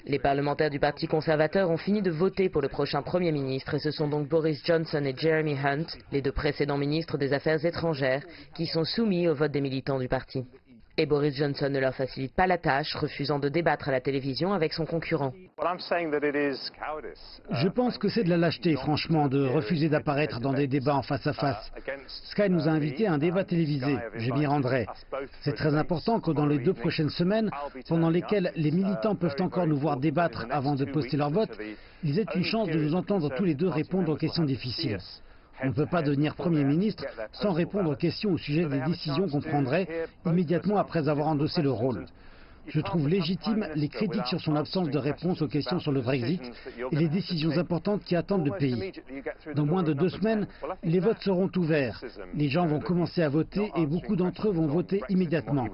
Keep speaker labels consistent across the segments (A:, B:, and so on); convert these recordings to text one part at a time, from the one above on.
A: Les parlementaires du Parti conservateur ont fini de voter pour le prochain Premier ministre et ce sont donc Boris Johnson et Jeremy Hunt, les deux précédents ministres des Affaires étrangères, qui sont soumis au vote des militants du parti. Et Boris Johnson ne leur facilite pas la tâche, refusant de débattre à la télévision avec son concurrent.
B: Je pense que c'est de la lâcheté, franchement, de refuser d'apparaître dans des débats en face à face. Sky nous a invités à un débat télévisé. Je m'y rendrai. C'est très important que dans les 2 prochaines semaines, pendant lesquelles les militants peuvent encore nous voir débattre avant de poster leur vote, ils aient une chance de nous entendre tous les deux répondre aux questions difficiles. On ne peut pas devenir Premier ministre sans répondre aux questions au sujet des décisions qu'on prendrait immédiatement après avoir endossé le rôle. Je trouve légitime les critiques sur son absence de réponse aux questions sur le Brexit et les décisions importantes qui attendent le pays. Dans moins de 2 semaines, les votes seront ouverts. Les gens vont commencer à voter et beaucoup d'entre eux vont voter immédiatement.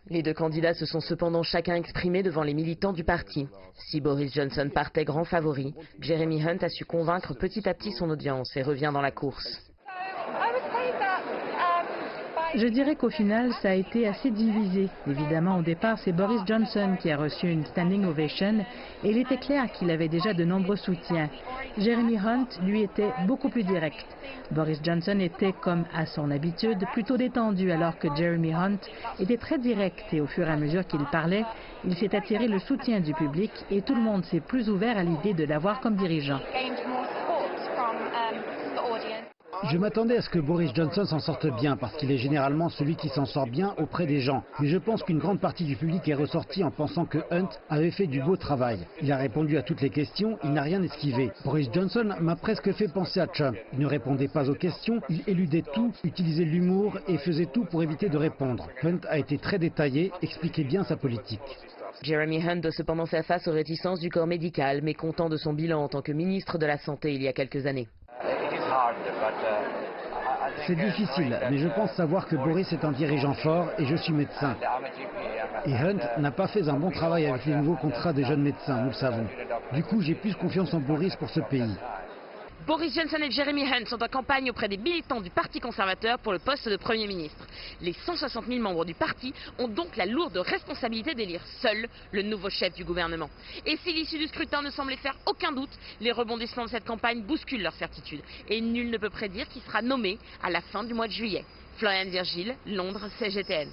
A: Les deux candidats se sont cependant chacun exprimés devant les militants du parti. Si Boris Johnson partait grand favori, Jeremy Hunt a su convaincre petit à petit son audience et revient dans la course.
C: Je dirais qu'au final, ça a été assez divisé. Évidemment, au départ, c'est Boris Johnson qui a reçu une standing ovation et il était clair qu'il avait déjà de nombreux soutiens. Jeremy Hunt, lui, était beaucoup plus direct. Boris Johnson était, comme à son habitude, plutôt détendu alors que Jeremy Hunt était très direct et au fur et à mesure qu'il parlait, il s'est attiré le soutien du public et tout le monde s'est plus ouvert à l'idée de l'avoir comme dirigeant.
B: Je m'attendais à ce que Boris Johnson s'en sorte bien parce qu'il est généralement celui qui s'en sort bien auprès des gens. Mais je pense qu'une grande partie du public est ressortie en pensant que Hunt avait fait du beau travail. Il a répondu à toutes les questions, il n'a rien esquivé. Boris Johnson m'a presque fait penser à Trump. Il ne répondait pas aux questions, il éludait tout, utilisait l'humour et faisait tout pour éviter de répondre. Hunt a été très détaillé, expliquait bien sa politique.
A: Jeremy Hunt doit cependant faire face aux réticences du corps médical, mécontent de son bilan en tant que ministre de la Santé il y a quelques années.
B: C'est difficile, mais je pense savoir que Boris est un dirigeant fort et je suis médecin. Et Hunt n'a pas fait un bon travail avec les nouveaux contrats des jeunes médecins, nous le savons. Du coup, j'ai plus confiance en Boris pour ce pays.
A: Boris Johnson et Jeremy Hunt sont en campagne auprès des militants du Parti conservateur pour le poste de Premier ministre. Les 160 000 membres du parti ont donc la lourde responsabilité d'élire seul le nouveau chef du gouvernement. Et si l'issue du scrutin ne semblait faire aucun doute, les rebondissements de cette campagne bousculent leur certitude. Et nul ne peut prédire qui sera nommé à la fin du mois de juillet. Floriane Virgile, Londres, CGTN.